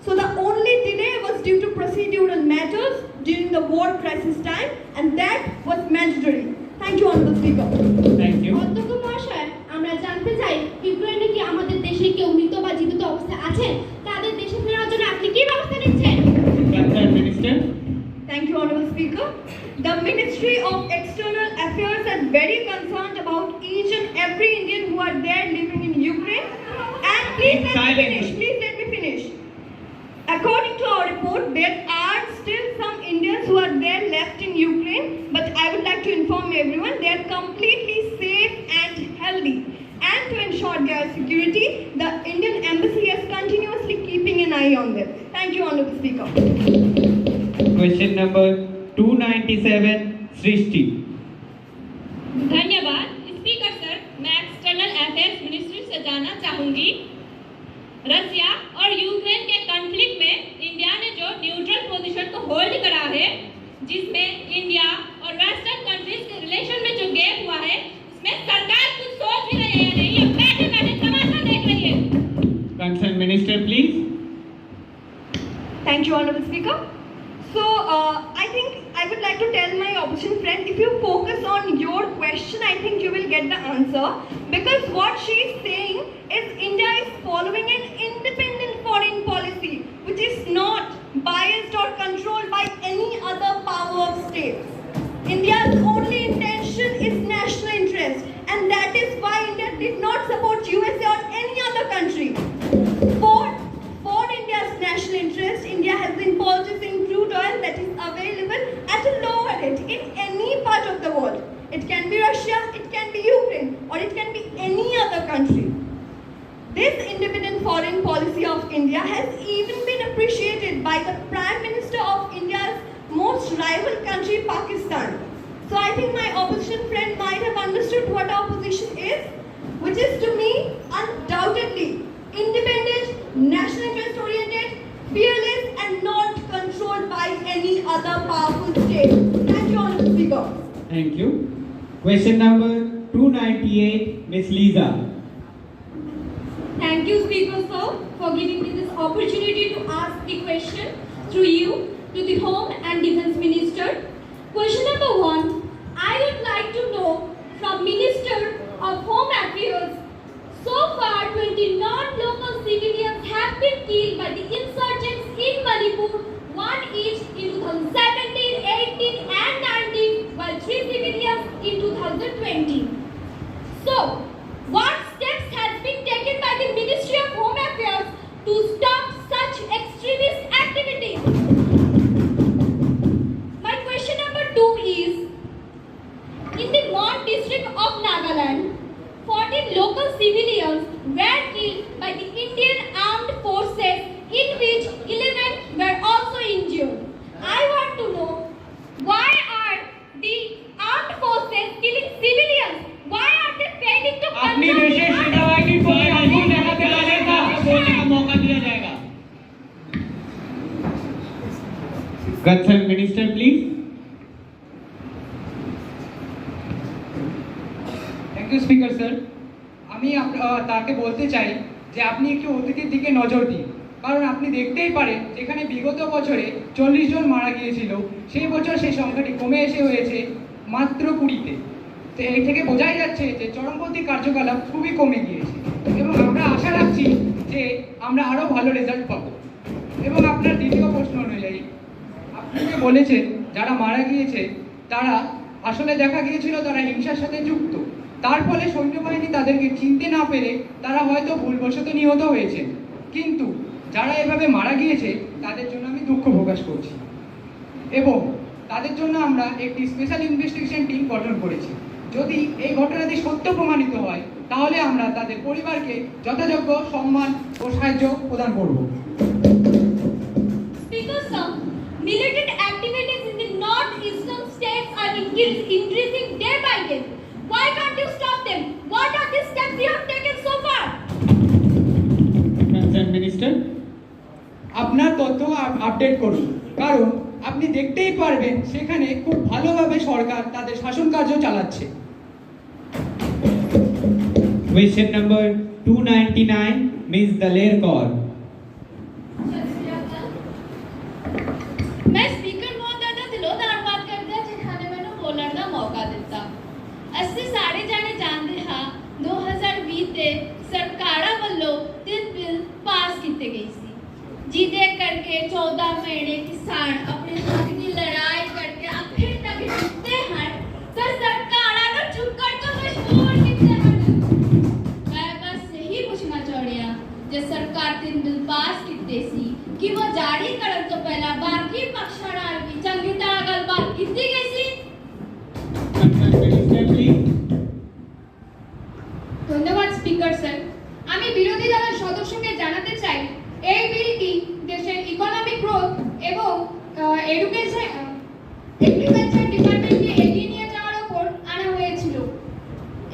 So the only delay was due to procedural matters during the war crisis time, and that was mandatory. Thank you, Honorable Speaker. Thank you. অধ্যক্ষ মহাশয়, আমরা জানতে চাই ইউক্রেনে কি আমাদের দেশে কেউ মৃত বা জীবিত অবস্থায় আছেন? তাদের দেশে ফেরার জন্য আপনি কি ব্যবস্থা নিচ্ছেন? Concerned Minister. Thank you, Honorable Speaker. The Ministry of External Affairs is very concerned about each and every Indian who are there living in Ukraine. And please let me finish. According to our report, there are still some Indians who are there left in Ukraine, but I would like to inform everyone they are completely safe and healthy. And to ensure their security, the Indian Embassy is continuously keeping an eye on them. Thank you, Honorable Speaker. Question number 297, Srishti. धन्यवाद speaker sir. मैं external affairs ministry से जानना चाहूंगी, रसिया और Ukraine के conflict में India ने जो न्यूट्रल पोजीशन को होल्ड करा है, जिसमें इंडिया और वेस्टर्न कंट्रीज के रिलेशन में जो गैप हुआ है, उसमें सरकार कुछ सोच भी रही है या नहीं, या बैठे बैठे तमाशा देख रही है? Concerned Minister, please. Thank you, Honorable Speaker. So, I think I would like to tell my opposition friend, if you focus on your question, I think you will get the answer. Because what she is saying is India is following an independent foreign policy, which is not biased or controlled by any other power of states. India's only intention is national interest, and that is why India did not support USA or any other country. For India's national interest, India has been purchasing crude oil that is available at a lower rate in any part of the world. It can be Russia, it can be Ukraine, or it can be any other country. This independent foreign policy of India has even been appreciated by the Prime Minister of India's most rival country, Pakistan. So I think my opposition friend might have understood what our position is, which is to me undoubtedly independent, national interest oriented, fearless, and not controlled by any other powerful state. Thank you, Honorable Speaker. Thank you. Question number 298, Ms. Lisa. Thank you, Speaker Sir, for giving me this opportunity to ask the question through you to the Home and Defence Minister. Question number 1, I would like to know from Minister of Home Affairs, so far 20 non-local civilians have been killed by the insurgents in Manipur, one each in 2017, 18 and 19, while 3 civilians in 2020. So, what steps has been taken by the Ministry of Home Affairs to stop such extremist activities? My question number 2 is, in the Mon district of Nagaland, 14 local civilians were killed by the Indian Armed Forces, in which 11 were also injured. I want to know, why are the armed forces killing civilians? Why are they failing to अपनी विशेष सेनाएं की कोई आपको जगह पे डालेगा, बोलने का मौका दिया जाएगा. Concerned Minister, please. Thank you speaker sir. আমি তাকে বলতে চাই যে আপনি একটু অতীতের দিকে নজর দিন, কারণ আপনি দেখতেই পারেন যেখানে বিগত বছরে 40 জন মারা গিয়েছিল, সেই বছর সেই সংখ্যাটি কমে এসে হয়েছে মাত্র 20-তে। তো এই থেকে বোঝাই যাচ্ছে যে চরমপন্থী কার্যকলাপ খুবই কমে গিয়েছে এবং আমরা আশা রাখছি যে আমরা আরও ভালো রেজাল্ট পাবো। এবং আপনার দ্বিতীয় প্রশ্ন অনুযায়ী আপনি যে বলেছেন যারা মারা গিয়েছে তারা আসলে দেখা গিয়েছিল তারা হিংসার সাথে যুক্ত, তার ফলে সৈন্যবাহিনী তাদেরকে চিনতে না পেরে তারা হয়তো ভুলবশত নিহত হয়েছে। কিন্তু যারা এভাবে মারা গিয়েছে তাদের জন্য আমি দুঃখ প্রকাশ করছি এবং তাদের জন্য আমরা একটি স্পেশাল ইনভেস্টিগেশন টিম গঠন করেছি। যদি এই ঘটনাটি সত্য প্রমাণিত হয় তাহলে আমরা তাদের পরিবারকে যথাযোগ্য সম্মান ও সাহায্য প্রদান করব। Speaker sir, militant activities in the northeastern states are increasing day by day. Why can't you stop them? What are the steps you have taken so far? Concerned Minister. আপনার তথ্য আপডেট করুন, কারণ আপনি দেখতেই পারবেন সেখানে খুব ভালোভাবে সরকার তাদের শাসন কার্য চালাচ্ছে। Question number 299, Ms. Daler Kaur. मैं स्पीकर महोदय ਦਾ ਦਿਲੋਂ ਧੰਨਵਾਦ ਕਰਦਾ ਜਿਨ੍ਹਾਂ ਮੈਨੂੰ ਬੋਲਣ ਦਾ ਮੌਕਾ ਦਿੱਤਾ। ਅਸੀਂ ਸਾਰੇ ਜਾਣੇ ਜਾਣਦੇ ਹਾਂ 2020 ਤੇ ਸਰਕਾਰਾਂ ਵੱਲੋਂ 3 ਬਿੱਲ ਪਾਸ ਕੀਤੇ ਗਏ ਸੀ ਜਿਹਦੇ ਕਰਕੇ 14 ਮਹੀਨੇ ਕਿਸਾਨ ਆਪਣੇ ਹੱਕ ਦੀ ਲੜਾਈ ਕਰਕੇ ਆਖਿਰ ਤੱਕ ਜਿੱਤੇ ਹਨ ਤਾਂ ਸਰਕਾਰਾਂ ਨੂੰ ਝੁਕਣ ਤੋਂ ਮਜਬੂਰ ਕੀਤੇ ਹਨ। ਮੈਂ ਬਸ ਇਹੀ ਪੁੱਛਣਾ ਚਾਹੁੰਦੀ ਹਾਂ ਜੇ ਸਰਕਾਰ 3 ਬਿੱਲ ਪਾਸ ਕੀਤੇ ਸੀ कि वो जारी करन तो पहला बाकी पक्षां नाल भी चंगी तरह गलबात कीती गई सी। ধন্যবাদ স্পিকার স্যার। আমি বিরোধী দলের সদস্যকে জানাতে চাই এই বিলটি দেশের ইকোনমিক গ্রোথ এবং এগ্রিকালচার ডিপার্টমেন্টকে এগিয়ে নিয়ে যাওয়ার উপর আনা হয়েছিল।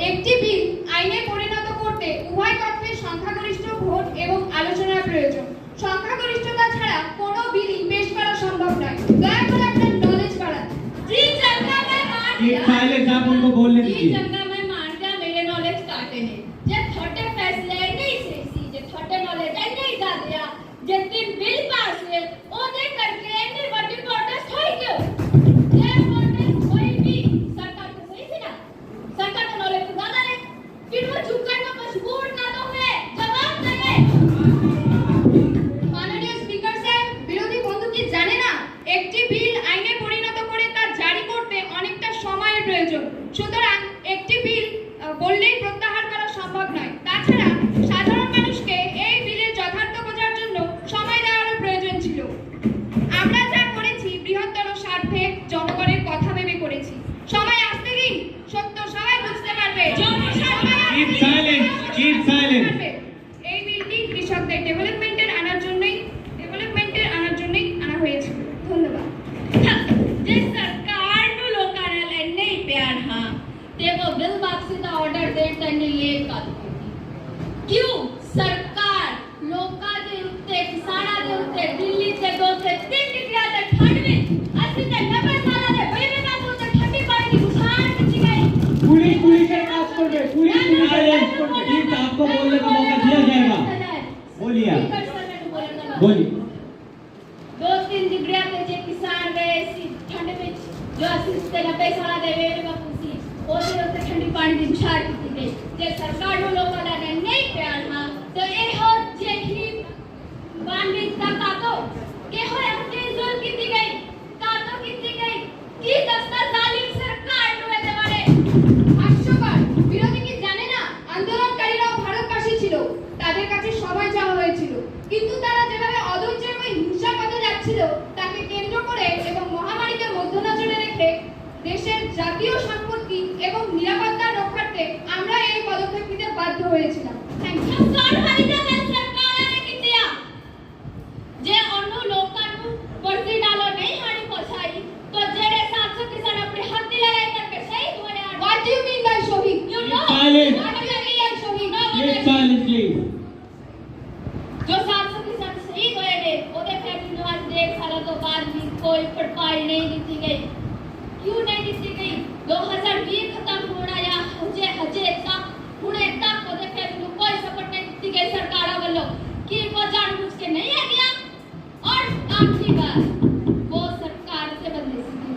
একটি বিল আইনে পরিণত করতে উভয় পক্ষের সংখ্যাগরিষ্ঠ ভোট এবং আলোচনার প্রয়োজন। সংখ্যাগরিষ্ঠতা ছাড়া কোনো বিলই পেশ করা সম্ভব নয়। দয়া করে আপনার নলেজ বাড়ান। जी जंगा में मार दिया। साइलेंस, आप उनको बोलने जी दीजिए। जंगा में मार दिया मेरे नॉलेज काटे ने। जे थोड़े फैसले नहीं सही सी, जे थोड़े नॉलेज नहीं जा दिया, जे 3 बिल पास हुए ओदे करके इतनी बड़ी प्रोटेस्ट होई क्यों? ये प्रोटेस्ट कोई भी सरकार तो सही थी ना, सरकार का नॉलेज तो ज्यादा है, फिर वो झुकने को मजबूर ना तो हुए, जवाब देंगे। মাননীয় স্পিকার স্যার, বিরোধী বন্ধু কি জানে না একটি বিল আইনে পরিণত করে তা জারি করতে অনেকটা সময়ের প্রয়োজন। সুতরাং একটি বিল বললেই প্রত্যাহার করা সম্ভব নয়। তাছাড়া সাধারণ মানুষকে এই বিলের যথার্থ বোঝার জন্য সময় দেওয়ারও প্রয়োজন ছিল। আমরা যা করেছি বৃহত্তর স্বার্থে জনগণের কথা ভেবে করেছি। সময় আসতে দিন, সত্য সবাই বুঝতে পারবে। Keep silent, keep silent. এই বিলটি কৃষকদের ডেভেলপমেন্টের আনার জন্যই আনা হয়েছিল। ধন্যবাদ। যে ਸਰਕਾਰ ਨੂੰ ਲੋਕਾਂ ਨਾਲ ਇੰਨੇ ਹੀ ਪਿਆਰ ਹਾਂ ਤੇ ਉਹ ਬਿੱਲ ਵਾਪਸੀ ਦਾ ਆਰਡਰ ਦੇਣ ਤੱਕ ਲੇਟ ਕਰ ਦਿੱਤੀ। ਕਿਉਂ ਸਰਕਾਰ ਲੋਕਾਂ ਦੇ ਉੱਤੇ ਕਿਸਾਨਾਂ ਦੇ ਉੱਤੇ ਦਿੱਲੀ ਤੇ 2 ਤੇ 3 ਡਿਗਰੀ ਤੱਕ ਠੰਡ ਵਿੱਚ ਅਸੀਂ ਤੇ 90 ਸਾਲਾਂ ਦੇ ਬੇਬੇ ਬਾਪੂ ਤੇ ਠੰਡੀ ਪਾਣੀ ਦੀ ਘੁਸਾੜ ਕੀਤੀ गई। পুলিশের কাজ করবে, পুলিশ Silence, please, आपको बोलने का मौका दिया जाएगा। बोलिए आप। स्पीकर सर ने बोलना बोलिए। 2-3 डिग्री ਤੇ ਜੇ ਕਿਸਾਨ ਗਏ ਸੀ ਠੰਡ ਵਿੱਚ ਜੋ ਅਸੀਂ ਤੇ 90 ਸਾਲਾਂ ਦੇ ਵੇਲੇ ਬਾਪੂ ਸੀ ਉਹਦੇ ਉੱਤੇ ਠੰਡੀ ਪਾਣੀ ਦੀ ਵਿਚਾਰ ਕੀਤੀ ਗਈ। ਜੇ ਸਰਕਾਰ ਨੂੰ ਲੋਕਾਂ ਦਾ ਨਹੀਂ ਪਿਆਰ ਹਾਂ ਤਾਂ ਇਹੋ ਜਿਹੀ ਮਾਨਵਤਾ ਕਾਤੋਂ ਕਿਹੋ ਜਿਹੀ ਜ਼ੁਲਮ ਕੀਤੀ ਗਈ, ਕਾਤੋਂ ਕੀਤੀ গই কি দস্তা জালিম সরকার ਨੂੰ এতে পারে। হাস্যকর, বিরোধী কি জানে না আন্দোলনকারীরাও ভারতবাসী ছিল, তাদের কাছে সময় চাওয়া হয়েছিল, কিন্তু তারা যেভাবে অধৈর্যের ওই হিংসার পথে যাচ্ছিল তাকে কেন্দ্র করে এবং মহামারীকে মধ্যনজরে রেখে দেশের জাতীয় সম্পত্তি এবং নিরাপত্তা রক্ষার্থে আমরা এই পদক্ষেপ নিতে বাধ্য হয়েছিলাম। Thank you. सरकारां ने किया जे अन्य लोकां ਨੂੰ ਵਰਦੀ डालो नहीं हानि पहुंचाई तो जेड़े 700 किसान अपने हक की लड़ाई करके शहीद हुए हैं। What do you mean by शहीद? You know Silence. What do you mean by शहीद? Keep silent, please. जो 700 किसान शहीद हुए ने ओदे फैमिली ਨੂੰ आज 1 साल ਤੋਂ ਬਾਅਦ भी कोई भरपाई नहीं दी गई। क्यों नहीं दी गई? 2020 खत्म होना या हजे तक हुणे तक ओदे फैमिली ਨੂੰ कोई सपोर्ट नहीं दी गई सरकारां अधिकार वो सरकार से बदले सीधे।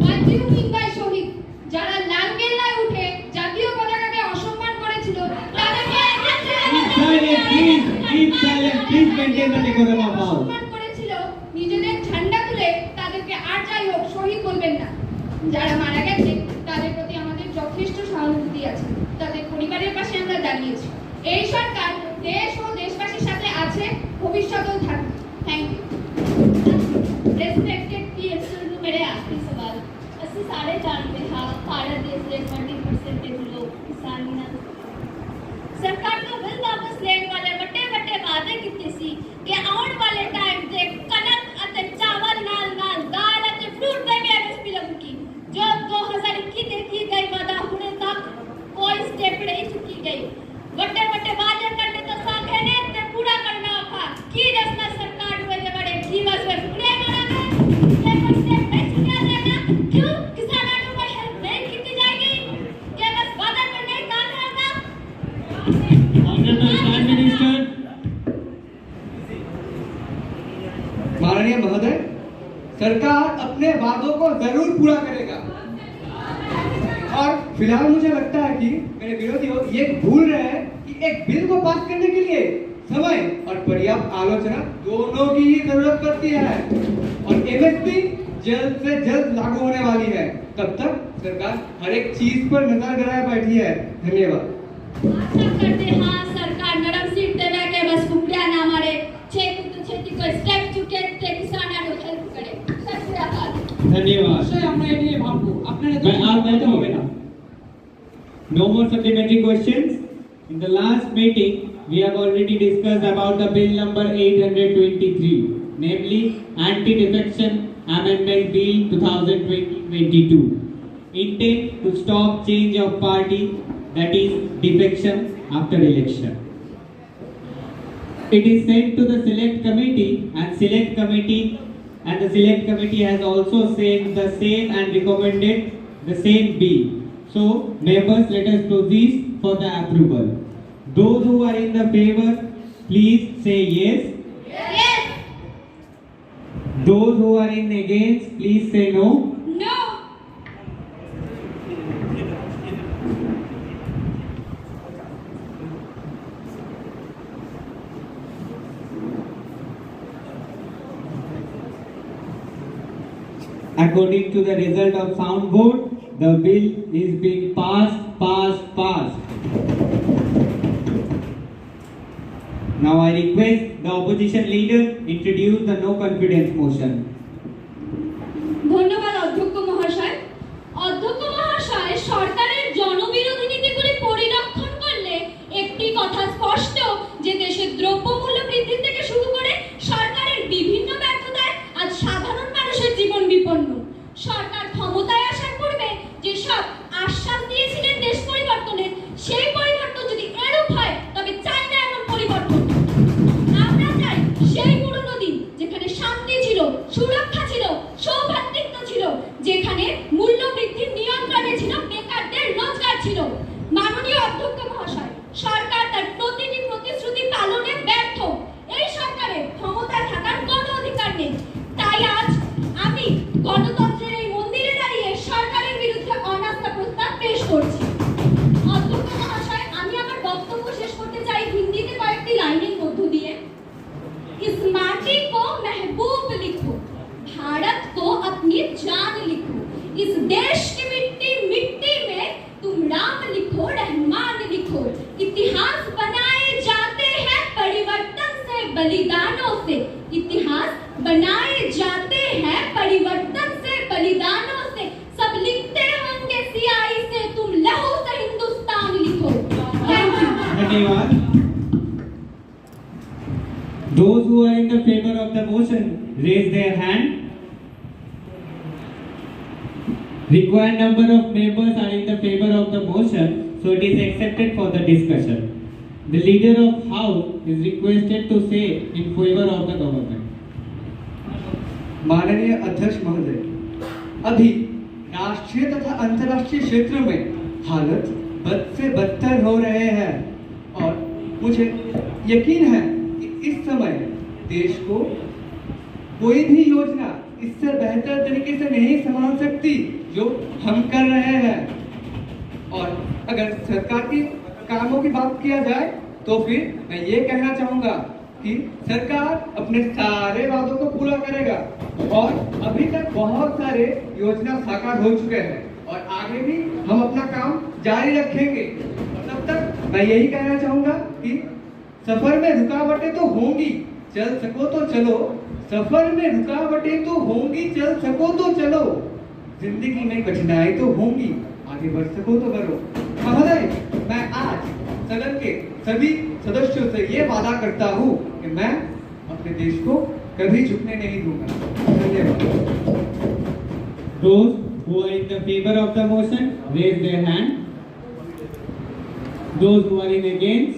What do you mean by শহীদ? যারা লালকেল্লায় উঠে জাতীয় পতাকাকে অসম্মান করেছিল তাদেরকে Keep silent, please maintain the decorum of house. অসম্মান করেছিল নিজেদের ঝান্ডা তুলে তাদেরকে আর যাই হোক শহীদ বলবেন না। যারা মারা গেছে তাদের প্রতি আমাদের যথেষ্ট সহানুভূতি আছে, তাদের পরিবারের পাশে আমরা দাঁড়িয়েছি। এই সরকার দেশ ও দেশবাসীর সাথে আছে, ভবিষ্যতেও থাকবে। Thank you. Respected peers, सुनो मेरे आखिरी सवाल। ਅਸੀਂ ਸਾਰੇ ਜਾਣਦੇ ਹਾਂ ਭਾਰਤ ਦੇਸ਼ ਦੇ 20% ਲੋਕ ਕਿਸਾਨੀ ਨਾਲ ਸਰਕਾਰ ਨੂੰ ਬਿੱਲ ਵਾਪਸ ਲੈਣ ਵਾਲੇ ਵੱਡੇ ਵਾਅਦੇ ਕੀਤੇ ਸੀ ਕਿ ਆਉਣ ਵਾਲੇ ਟਾਈਮ ਤੇ ਕਣਕ ਅਤੇ ਚਾਵਲ ਨਾਲ ਦਾਲ ਅਤੇ ਫਰੂਟ ਦੇ ਵੀ ਐਮਐਸਪੀ ਲੱਗੂਗੀ। ਜੋ 2021 ਦੇ ਕੀ ਗਈ ਵਾਅਦਾ ਹੁਣੇ ਤੱਕ ਕੋਈ ਸਟੈਪ ਨਹੀਂ ਚੁੱਕੀ ਗਈ। ਵੱਡੇ ਵਾਅਦੇ करने तो सागे ने ते पूरा करना औखा। की रचना सरकार हुए जे बड़े की बस वे पूरे करावे ये पर स्टेप नहीं चुका जाना। क्यों किसानों को कोई हेल्प नहीं की जाएगी? ये बस वादा करने का काम है ना? Honorable Prime Minister. माननीय महोदय, सरकार अपने वादों को जरूर पूरा करेगा। और फिलहाल मुझे लगता है कि मेरे विरोधियों ये भूल रहे हैं कि एक बिल को पास करने के लिए समय और पर्याप्त आलोचना दोनों की ही जरूरत पड़ती है। और एमएसपी जल्द से जल्द लागू होने वाली है। तब तक सरकार हर एक चीज पर नजर गड़ाए बैठी है। धन्यवाद। आशा करते हाँ सरकार नरम सीट देवे के बस कुकड़िया ना मारे, छेती कोई स्टेप चुके ते किसानों को हेल्प करे। सत श्री अकाल। धन्यवाद। অবশ্যই আমরা এ নিয়ে ভাববো। আপনারা मैं आप बैठे हो बेटा। No more supplementary questions. In the last meeting, we have already discussed about the bill number 823, namely Anti-Defection Amendment Bill 2022, intent to stop change of party, that is defection after election. It is sent to the select committee, and the select committee has also said the same and recommended the same bill. So members, let us proceed for the approval. Those who are in the favor, please say yes. Yes. Those who are in against, please say no. No. According to the result of sound vote, the bill is being passed. Now I request the opposition leader introduce the no confidence motion. ধন্যবাদ অধ্যক্ষ মহাশয়। অধ্যক্ষ মহাশয়, সরকারের জনবিরোধী নীতিগুলি পরিরক্ষণ করলে একটি কথা স্পষ্ট যে দেশের দ্রব্যমূল্য বৃদ্ধি থেকে শুরু করে সরকারের বিভিন্ন ব্যর্থতায় আজ সাধারণ মানুষের জীবন বিপন্ন। সরকার ক্ষমতায় আসার পূর্বে যেসব আশ্বাস দিয়েছিলেন দেশ পরিবর্তনের, সেই পরিবর্তন যদি এরূপ হয় তবে চাই না এমন পরিবর্তন। আমরা চাই সেই পুরনো দিন যেখানে শান্তি ছিল, সুরক্ষা ছিল, সৌভ্রাতৃত্ব ছিল, যেখানে মূল্য বৃদ্ধির নিয়ন্ত্রণে ছিল, বেকারদের রোজগার ছিল। মাননীয় অধ্যক্ষ মহাশয়, সরকার তার প্রতিটি প্রতিশ্রুতি পালনে ব্যর্থ। এই সরকারের ক্ষমতায় থাকার কোনো অধিকার নেই। তাই আজ আমি গণতন্ত্রের এই মন্দিরে দাঁড়িয়ে সরকারের বিরুদ্ধে অনাস্থা প্রস্তাব পেশ করছি। অধ্যক্ষ মহাশয়, আমি আমার বক্তব্য শেষ করতে চাই হিন্দিতে কয়েকটি লাইনের মধ্য দিয়ে। इस माटी को महबूब लिखो, भारत को अपनी जान लिखो, इस देश की मिट्टी में तुम राम लिखो, रहमान लिखो। इतिहास बनाए जाते हैं परिवर्तन से, बलिदानों से। इतिहास बनाए जाते हैं परिवर्तन से, बलिदानों से। सब लिखते होंगे सियाही से, तुम लहू से हिंदुस्तान लिखो। Thank you. धन्यवाद। Those who are in the favor of the motion, raise their hand. Required number of members are in the favor of the motion, so it is accepted for the discussion. The leader of House is requested to say in favor of the government. माननीय अध्यक्ष महोदय, अभी राष्ट्रीय तथा अंतर्राष्ट्रीय क्षेत्रों में हालत बद से बदतर हो रहे हैं और मुझे यकीन है कि इस समय देश को कोई भी योजना इससे बेहतर तरीके से नहीं संभाल सकती जो हम कर रहे हैं। और अगर सरकार की कामों की बात किया जाए तो फिर मैं ये कहना चाहूंगा कि सरकार अपने सारे वादों को पूरा करेगा और अभी तक बहुत सारे योजना साकार हो चुके हैं और आगे भी हम अपना काम जारी रखेंगे। तब तक मैं यही कहना चाहूंगा कि सफर में रुकावटें तो होंगी, चल सको तो चलो। सफर में रुकावटें तो होंगी, चल सको तो चलो। जिंदगी में कठिनाई तो होंगी, आगे बढ़ सको तो बढ़ो। महोदय, मैं आज सदन के सभी सदस्यों से ये वादा करता हूँ कि मैं अपने देश को कभी झुकने नहीं दूंगा। धन्यवाद। Those who are in the favor of the motion, raise their hand. Those who are in against,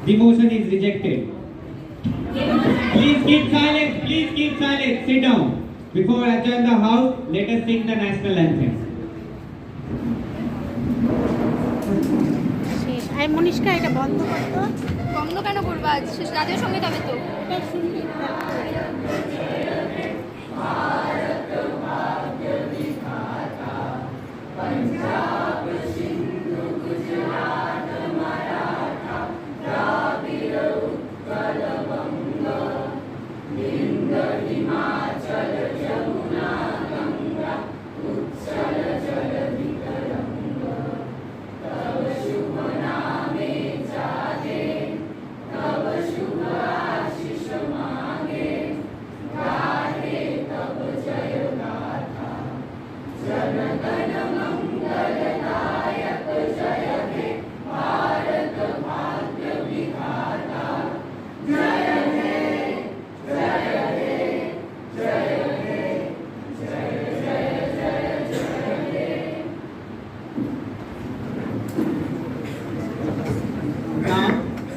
the motion is rejected. Please keep silent. Please keep silent. Sit down. Before I adjourn the house, let us sing the national anthem. আরে মনীষকা এটা বন্ধ করতো। বন্ধ কেন করবো? আজ জাতীয় সঙ্গীত হবে তো। এটা শুনলি।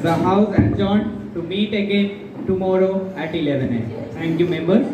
The house adjourned to meet again tomorrow at 11 a.m. Thank you, members.